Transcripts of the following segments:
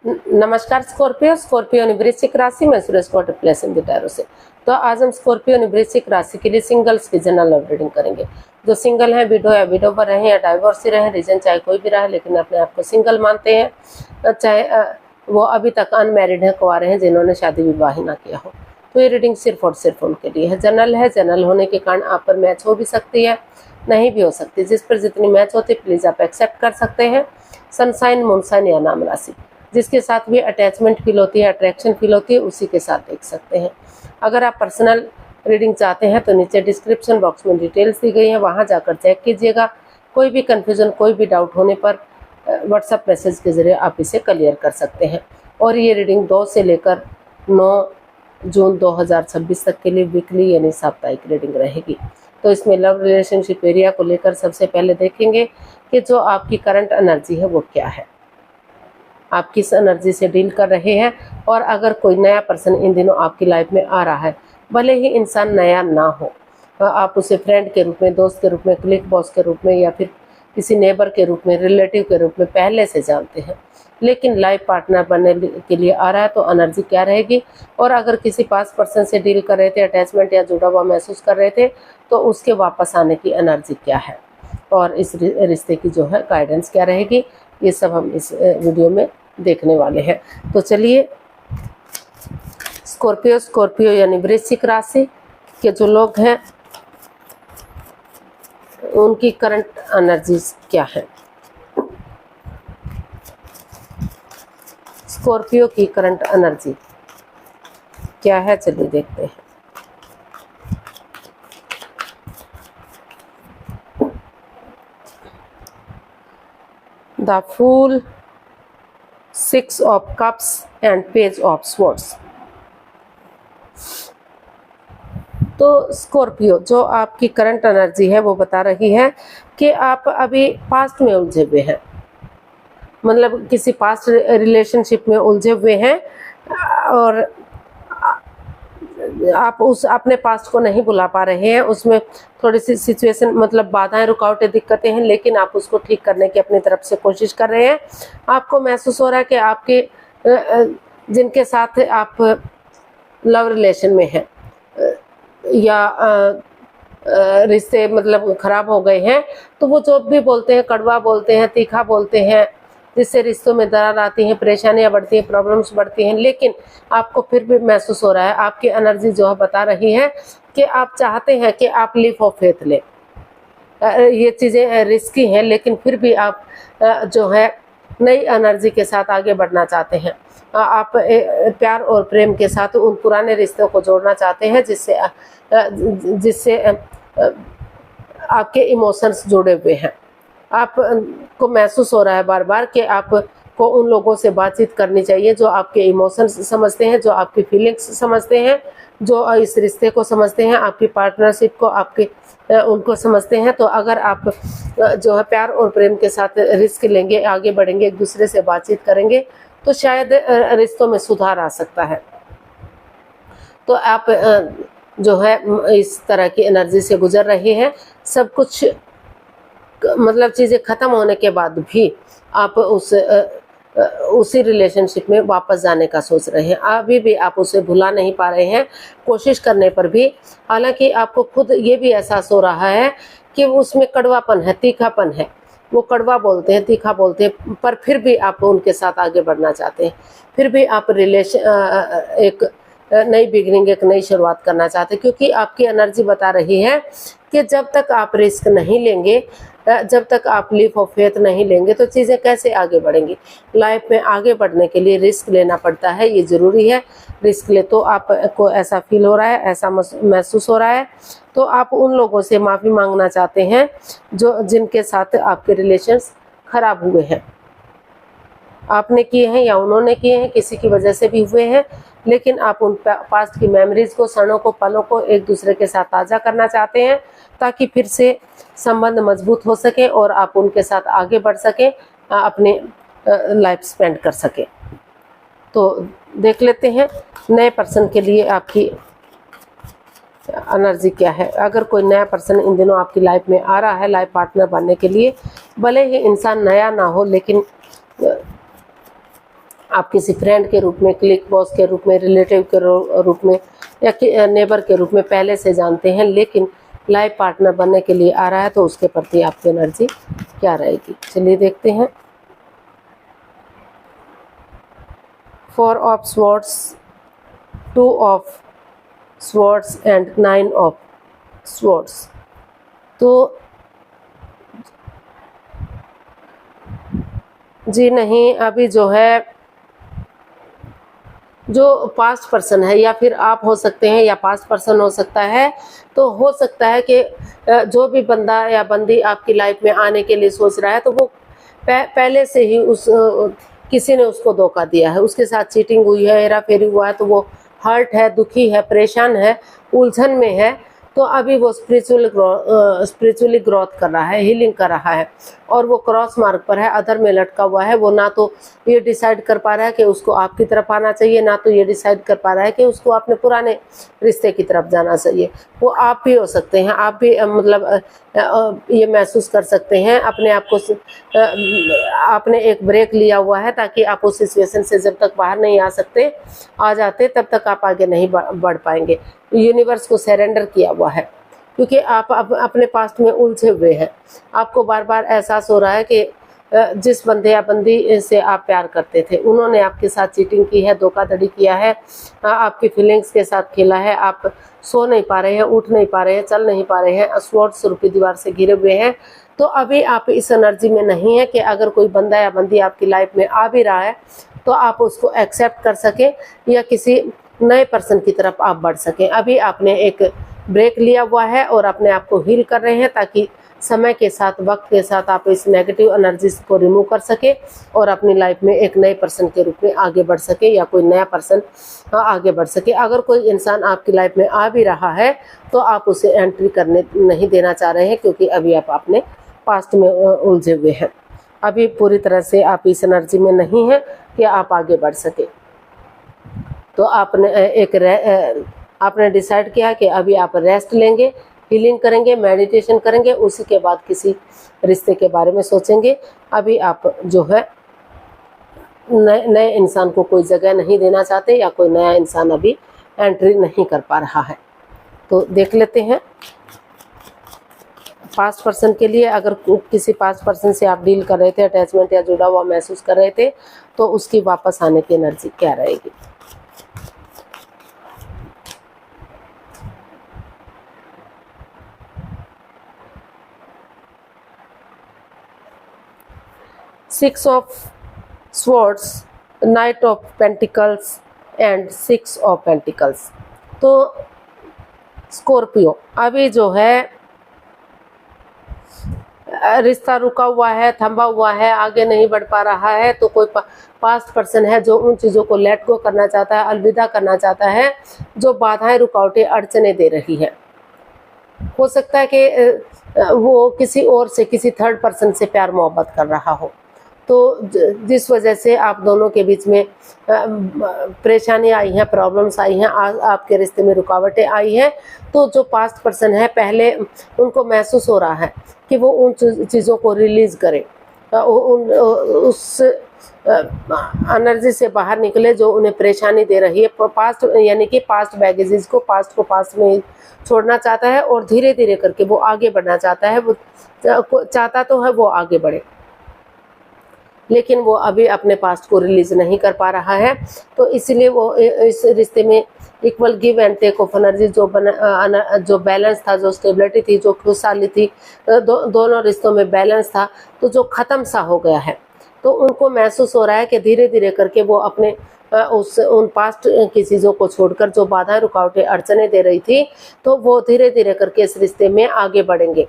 नमस्कार Scorpio. Scorpio ने वृश्चिक राशि में सूरज को रिप्लेस इन द टैरो से। तो आज हम स्कॉर्पियो ने वृश्चिक राशि के लिए सिंगल्स की जनरल लव रीडिंग करेंगे। जो सिंगल है, विडो या विडो पर रहे या डाइवोर्स रहे, रीजन चाहे कोई भी रहा, लेकिन अपने आप को सिंगल मानते हैं, चाहे वो अभी तक अनमैरिड है, कुंवारे हैं, जिन्होंने शादी विवाह ही ना किया हो, तो ये रीडिंग सिर्फ और सिर्फ उनके लिए है। जनरल है, जनरल होने के कारण आप पर मैच हो भी सकती है, नहीं भी हो सकती। जिस पर जितनी मैच होती है प्लीज आप एक्सेप्ट कर सकते हैं। सनसाइन, मूनसाइन या नाम राशि, जिसके साथ भी अटैचमेंट फील होती है, अट्रैक्शन फील होती है, उसी के साथ देख सकते हैं। अगर आप पर्सनल रीडिंग चाहते हैं तो नीचे डिस्क्रिप्शन बॉक्स में डिटेल्स दी गई हैं, वहां जाकर चेक कीजिएगा। कोई भी कन्फ्यूजन, कोई भी डाउट होने पर व्हाट्सएप मैसेज के जरिए आप इसे क्लियर कर सकते हैं। और ये रीडिंग 2 से लेकर 9 जून 2026 तक के लिए वीकली यानी साप्ताहिक रीडिंग रहेगी। तो इसमें लव रिलेशनशिप एरिया को लेकर सबसे पहले देखेंगे कि जो आपकी करंट एनर्जी है वो क्या है, आप किस एनर्जी से डील कर रहे हैं। और अगर कोई नया पर्सन इन दिनों आपकी लाइफ में आ रहा है, भले ही इंसान नया ना हो, आप उसे फ्रेंड के रूप में, दोस्त के रूप में, क्लिक बॉस के रूप में या फिर किसी नेबर के रूप में, रिलेटिव के रूप में पहले से जानते हैं, लेकिन लाइफ पार्टनर बनने के लिए आ रहा है, तो एनर्जी क्या रहेगी। और अगर किसी पास पर्सन से डील कर रहे थे, अटैचमेंट या जुड़ा हुआ महसूस कर रहे थे, तो उसके वापस आने की एनर्जी क्या है और इस रिश्ते की जो है गाइडेंस क्या रहेगी, ये सब हम इस वीडियो में देखने वाले हैं। तो चलिए, स्कॉर्पियो यानी वृश्चिक राशि के जो लोग हैं उनकी करंट एनर्जीज क्या है। स्कॉर्पियो की करंट एनर्जी क्या है, चलिए देखते हैं। The fool, 6 of cups and page of swords. तो स्कॉर्पियो, जो आपकी करंट एनर्जी है वो बता रही है कि आप अभी पास्ट में उलझे हुए हैं, मतलब किसी पास्ट रिलेशनशिप में उलझे हुए हैं और आप उस अपने पास्ट को नहीं भुला पा रहे हैं। उसमें थोड़ी सी सिचुएशन, मतलब बाधाएं, रुकावटें, दिक्कतें हैं, लेकिन आप उसको ठीक करने की अपनी तरफ से कोशिश कर रहे हैं। आपको महसूस हो रहा है कि आपके जिनके साथ आप लव रिलेशन में हैं या रिश्ते मतलब खराब हो गए हैं, तो वो जो भी बोलते हैं, कड़वा बोलते हैं, तीखा बोलते हैं, जिससे रिश्तों में दरार आती है, परेशानियां बढ़ती हैं, प्रॉब्लम्स बढ़ती हैं, लेकिन आपको फिर भी महसूस हो रहा है, आपकी एनर्जी जो है बता रही है कि आप चाहते हैं कि आप लीप ऑफ फेथ लें। ये चीज़ें रिस्की हैं, लेकिन फिर भी आप जो है नई एनर्जी के साथ आगे बढ़ना चाहते हैं। आप प्यार और प्रेम के साथ उन पुराने रिश्तों को जोड़ना चाहते हैं जिससे आपके इमोशंस जुड़े हुए हैं। आपको महसूस हो रहा है बार बार कि आपको उन लोगों से बातचीत करनी चाहिए जो आपके इमोशंस समझते हैं, जो आपकी फीलिंग्स समझते हैं, जो इस रिश्ते को समझते हैं, आपकी पार्टनरशिप को, उनको समझते हैं। तो अगर आप जो है प्यार और प्रेम के साथ रिस्क लेंगे, आगे बढ़ेंगे, एक दूसरे से बातचीत करेंगे, तो शायद रिश्तों में सुधार आ सकता है। तो आप जो है इस तरह की एनर्जी से गुजर रहे हैं। सब कुछ मतलब चीज़ें ख़त्म होने के बाद भी आप उसी रिलेशनशिप में वापस जाने का सोच रहे हैं। अभी भी आप उसे भुला नहीं पा रहे हैं, कोशिश करने पर भी। हालांकि आपको खुद ये भी एहसास हो रहा है कि उसमें कड़वापन है, तीखापन है। वो कड़वा बोलते हैं, तीखा बोलते हैं, पर फिर भी आप उनके साथ आगे बढ़ना चाहते हैं। फिर भी आप एक नई बिगनिंग, एक नई शुरुआत करना चाहते हैं, क्योंकि आपकी एनर्जी बता रही है कि जब तक आप रिस्क नहीं लेंगे, जब तक आप लीप ऑफ फेथ नहीं लेंगे, तो चीज़ें कैसे आगे बढ़ेंगी। लाइफ में आगे बढ़ने के लिए रिस्क लेना पड़ता है, ये ज़रूरी है। रिस्क ले तो आपको ऐसा फील हो रहा है, ऐसा महसूस हो रहा है, तो आप उन लोगों से माफ़ी मांगना चाहते हैं जिनके साथ आपके रिलेशंस खराब हुए हैं। आपने किए हैं या उन्होंने किए हैं, किसी की वजह से भी हुए हैं, लेकिन आप उन पास्ट की मेमोरीज को, क्षणों को, पलों को एक दूसरे के साथ ताज़ा करना चाहते हैं, ताकि फिर से संबंध मजबूत हो सके और आप उनके साथ आगे बढ़ सकें, अपने लाइफ स्पेंड कर सकें। तो देख लेते हैं नए पर्सन के लिए आपकी एनर्जी क्या है। अगर कोई नया पर्सन इन दिनों आपकी लाइफ में आ रहा है लाइफ पार्टनर बनने के लिए, भले ही इंसान नया ना हो, लेकिन आप किसी फ्रेंड के रूप में, क्लिक बॉस के रूप में, रिलेटिव के रूप में या नेबर के रूप में पहले से जानते हैं, लेकिन लाइफ पार्टनर बनने के लिए आ रहा है, तो उसके प्रति आपकी एनर्जी क्या रहेगी। चलिए देखते हैं। 4 of swords, 2 of swords and 9 of swords. तो जी नहीं, अभी जो है जो पास्ट पर्सन है, या फिर आप हो सकते हैं या पास्ट पर्सन हो सकता है, तो हो सकता है कि जो भी बंदा या बंदी आपकी लाइफ में आने के लिए सोच रहा है, तो वो पहले से ही किसी ने उसको धोखा दिया है, उसके साथ चीटिंग हुई है, हेरा फेरी हुआ है, तो वो हर्ट है, दुखी है, परेशान है, उलझन में है। तो अभी वो स्पिरिचुअली ग्रोथ कर रहा है, हीलिंग कर रहा है, और वो क्रॉस मार्ग पर है, अधर में लटका हुआ है। वो ना तो ये डिसाइड कर पा रहा है कि उसको आपकी तरफ आना चाहिए, ना तो ये डिसाइड कर पा रहा है कि उसको अपने पुराने रिश्ते की तरफ जाना चाहिए। वो आप भी हो सकते हैं, आप भी मतलब ये महसूस कर सकते हैं अपने आप को। आपने एक ब्रेक लिया हुआ है ताकि आप उस सिचुएशन से जब तक बाहर नहीं आ जाते तब तक आप आगे नहीं बढ़ पाएंगे। यूनिवर्स को सरेंडर किया हुआ है, क्योंकि आप अपने पास्ट में उलझे हुए हैं। आपको बार बार एहसास हो रहा है कि जिस बंदे या बंदी से आप प्यार करते थे, उन्होंने आपके साथ चीटिंग की है, धोखाधड़ी किया है, आपकी फीलिंग्स के साथ खेला है। आप सो नहीं पा रहे हैं, उठ नहीं पा रहे हैं, चल नहीं पा रहे हैं, स्वॉर्ड स्वरूप की दीवार से घिरे हुए हैं। तो अभी आप इस एनर्जी में नहीं है कि अगर कोई बंदा या बंदी आपकी लाइफ में आ भी रहा है, तो आप उसको एक्सेप्ट कर सकें या किसी नए पर्सन की तरफ आप बढ़ सकें। अभी आपने एक ब्रेक लिया हुआ है और अपने आप को हील कर रहे हैं, ताकि समय के साथ, वक्त के साथ आप इस नेगेटिव एनर्जीज को रिमूव कर सके और अपनी लाइफ में एक नए पर्सन के रूप में आगे बढ़ सके, या कोई नया पर्सन आगे बढ़ सके। अगर कोई इंसान आपकी लाइफ में आ भी रहा है, तो आप उसे एंट्री करने नहीं देना चाह रहे हैं, क्योंकि अभी आप अपने पास्ट में उलझे हुए हैं। अभी पूरी तरह से आप इस एनर्जी में नहीं हैं कि आप आगे बढ़ सके। तो आपने डिसाइड किया कि अभी आप रेस्ट लेंगे, हीलिंग करेंगे, मेडिटेशन करेंगे, उसी के बाद किसी रिश्ते के बारे में सोचेंगे। अभी आप जो है नए इंसान को कोई जगह नहीं देना चाहते, या कोई नया इंसान अभी एंट्री नहीं कर पा रहा है। तो देख लेते हैं पास्ट पर्सन के लिए। अगर किसी पास्ट पर्सन से आप डील कर रहे थे, अटैचमेंट या जुड़ा हुआ महसूस कर रहे थे, तो उसकी वापस आने की एनर्जी क्या रहेगी। Six of swords, night of pentacles and 6 of pentacles. तो स्कॉर्पियो, अभी जो है रिश्ता रुका हुआ है, थमा हुआ है, आगे नहीं बढ़ पा रहा है, तो कोई पास्ट पर्सन है जो उन चीज़ों को लेट गो करना चाहता है, अलविदा करना चाहता है, जो बाधाएं, रुकावटें, अड़चने दे रही है। हो सकता है कि वो किसी और से, किसी थर्ड पर्सन से प्यार मोहब्बत कर रहा हो, तो जिस वजह से आप दोनों के बीच में परेशानी आई है, प्रॉब्लम्स आई हैं, आपके रिश्ते में रुकावटें आई हैं। तो जो पास्ट पर्सन है, पहले उनको महसूस हो रहा है कि वो उन चीज़ों को रिलीज़ करें, उस एनर्जी से बाहर निकले जो उन्हें परेशानी दे रही है। पास्ट यानी कि पास्ट बैगेजेस को, पास्ट को पास्ट में छोड़ना चाहता है, और धीरे धीरे करके वो आगे बढ़ना चाहता है। वो चाहता तो है वो आगे बढ़े, लेकिन वो अभी अपने पास्ट को रिलीज नहीं कर पा रहा है। तो इसलिए वो इस रिश्ते में equal give and take of energy, जो बैलेंस था, जो स्टेबिलिटी थी, जो खुशहाली थी, दोनों रिश्तों में बैलेंस था, तो जो ख़त्म सा हो गया है। तो उनको महसूस हो रहा है कि धीरे धीरे करके वो अपने उन पास्ट की चीज़ों को छोड़कर, जो बाधाएं, रुकावटें, अड़चने दे रही थी, तो वो धीरे धीरे करके इस रिश्ते में आगे बढ़ेंगे।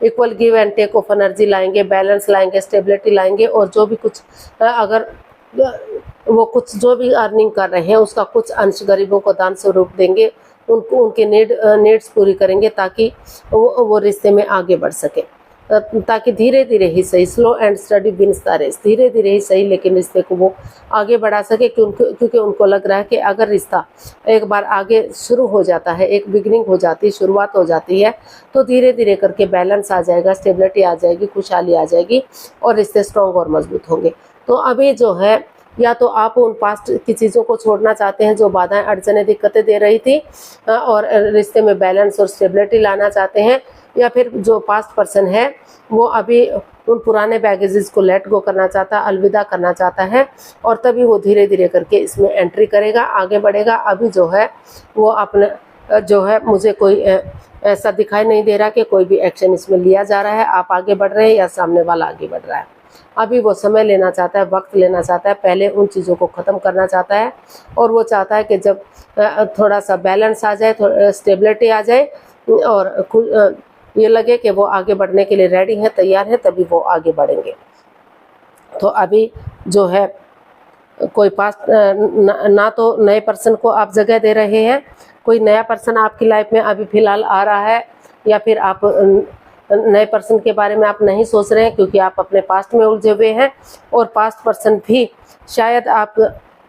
Equal give and take of energy लाएंगे, बैलेंस लाएंगे, स्टेबिलिटी लाएंगे, और जो भी कुछ अगर वो कुछ जो भी अर्निंग कर रहे हैं, उसका कुछ अंश गरीबों को दान स्वरूप देंगे, उनको उनके नीड्स पूरी करेंगे, ताकि वो रिश्ते में आगे बढ़ सके। ताकि धीरे धीरे ही सही, slow and steady wins the race, धीरे धीरे ही सही, लेकिन रिश्ते को वो आगे बढ़ा सके, क्योंकि उनको लग रहा है कि अगर रिश्ता एक बार आगे शुरू हो जाता है, एक बिगिनिंग हो जाती है, शुरुआत हो जाती है, तो धीरे धीरे करके बैलेंस आ जाएगा, स्टेबिलिटी आ जाएगी, खुशहाली आ जाएगी, और रिश्ते स्ट्रॉन्ग और मजबूत होंगे। तो अभी जो है या तो आप उन पास्ट की चीज़ों को छोड़ना चाहते हैं जो बाधाएं, अड़चनें, दिक्कतें दे रही थी और रिश्ते में बैलेंस और स्टेबिलिटी लाना चाहते हैं, या फिर जो पास्ट पर्सन है वो अभी उन पुराने बैगेजेस को लेट गो करना चाहता है, अलविदा करना चाहता है, और तभी वो धीरे धीरे करके इसमें एंट्री करेगा, आगे बढ़ेगा। अभी जो है वो अपने जो है मुझे कोई ऐसा दिखाई नहीं दे रहा कि कोई भी एक्शन इसमें लिया जा रहा है। आप आगे बढ़ रहे हैं या सामने वाला आगे बढ़ रहा है। अभी वो समय लेना चाहता है, वक्त लेना चाहता है, पहले उन चीज़ों को ख़त्म करना चाहता है, और वो चाहता है कि जब थोड़ा सा बैलेंस आ जाए, स्टेबिलिटी आ जाए और ये लगे कि वो आगे बढ़ने के लिए रेडी हैं, तैयार हैं, तभी वो आगे बढ़ेंगे। तो अभी जो है कोई पास ना तो नए पर्सन को आप जगह दे रहे हैं, कोई नया पर्सन आपकी लाइफ में अभी फ़िलहाल आ रहा है, या फिर आप नए पर्सन के बारे में आप नहीं सोच रहे हैं क्योंकि आप अपने पास्ट में उलझे हुए हैं, और पास्ट पर्सन भी शायद आप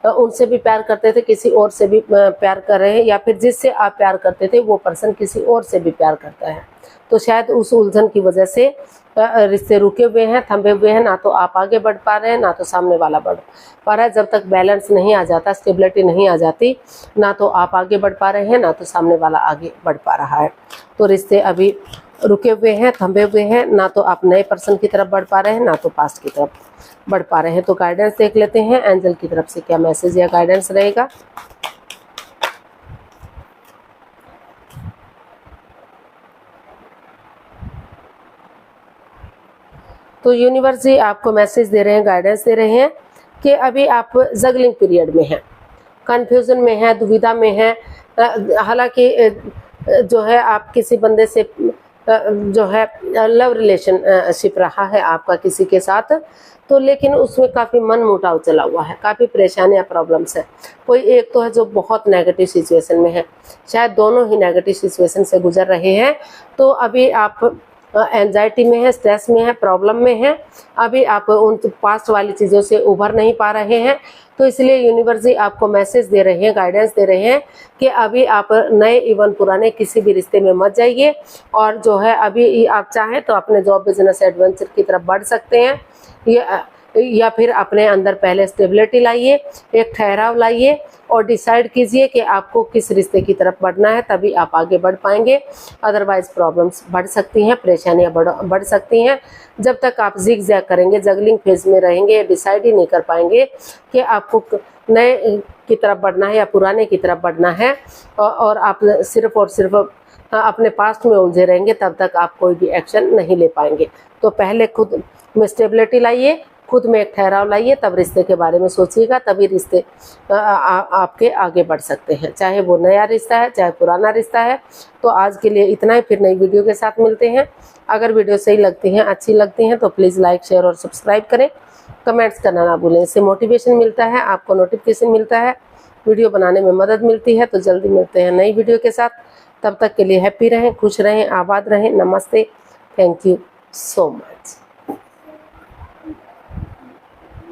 उनसे भी प्यार करते थे, किसी और से भी प्यार कर रहे हैं, या फिर जिससे आप प्यार करते थे वो पर्सन किसी और से भी प्यार करता है। तो शायद उस उलझन की वजह से रिश्ते रुके हुए हैं, थमे हुए हैं, ना तो आप आगे बढ़ पा रहे हैं, ना तो सामने वाला बढ़ पा रहा है। जब तक बैलेंस नहीं आ जाता, स्टेबिलिटी नहीं आ जाती, ना तो आप आगे बढ़ पा रहे हैं, ना तो सामने वाला आगे बढ़ पा रहा है। तो रिश्ते अभी रुके हुए हैं, थमे हुए हैं, ना तो आप नए पर्सन की तरफ बढ़ पा रहे हैं, ना तो पास्ट की तरफ बढ़ पा रहे हैं। तो गाइडेंस देख लेते हैं एंजल की तरफ से क्या मैसेज या गाइडेंस रहेगा। तो यूनिवर्स जी आपको मैसेज दे रहे हैं, गाइडेंस दे रहे हैं कि अभी आप जगलिंग पीरियड में हैं, कंफ्यूजन में हैं, दुविधा में हैं। हालांकि जो है आप किसी बंदे से जो है लव रिलेशनशिप रहा है आपका किसी के साथ, तो लेकिन उसमें काफ़ी मन मुटाव चला हुआ है, काफ़ी परेशानियां, प्रॉब्लम्स है। कोई एक तो है जो बहुत नेगेटिव सिचुएशन में है, शायद दोनों ही नेगेटिव सिचुएशन से गुजर रहे हैं। तो अभी आप एंजाइटी में है, स्ट्रेस में है, प्रॉब्लम में है, अभी आप उन पास्ट वाली चीज़ों से उभर नहीं पा रहे हैं। तो इसलिए यूनिवर्स जी आपको मैसेज दे रहे हैं, गाइडेंस दे रहे हैं कि अभी आप नए इवन पुराने किसी भी रिश्ते में मत जाइए, और जो है अभी आप चाहें तो अपने जॉब, बिजनेस, एडवेंचर की तरफ बढ़ सकते हैं, या फिर अपने अंदर पहले स्टेबिलिटी लाइए, एक ठहराव लाइए और डिसाइड कीजिए कि आपको किस रिश्ते की तरफ बढ़ना है, तभी आप आगे बढ़ पाएंगे। अदरवाइज प्रॉब्लम्स बढ़ सकती हैं, परेशानियां बढ़ सकती हैं। जब तक आप जिग जैग करेंगे, जगलिंग फेज में रहेंगे, डिसाइड ही नहीं कर पाएंगे कि आपको नए की तरफ बढ़ना है या पुराने की तरफ बढ़ना है, और आप सिर्फ और सिर्फ अपने पास्ट में उलझे रहेंगे, तब तक आप कोई भी एक्शन नहीं ले पाएंगे। तो पहले खुद में स्टेबिलिटी लाइए, खुद में एक ठहराव लाइए, तब रिश्ते के बारे में सोचिएगा, तभी रिश्ते आपके आगे बढ़ सकते हैं, चाहे वो नया रिश्ता है, चाहे पुराना रिश्ता है। तो आज के लिए इतना ही, फिर नई वीडियो के साथ मिलते हैं। अगर वीडियो सही लगती हैं, अच्छी लगती हैं, तो प्लीज़ लाइक, शेयर और सब्सक्राइब करें, कमेंट्स करना ना भूलें। इससे मोटिवेशन मिलता है, आपको नोटिफिकेशन मिलता है, वीडियो बनाने में मदद मिलती है। तो जल्दी मिलते हैं नई वीडियो के साथ, तब तक के लिए हैप्पी रहें, खुश रहें, आबाद रहें। नमस्ते, थैंक यू सो मच।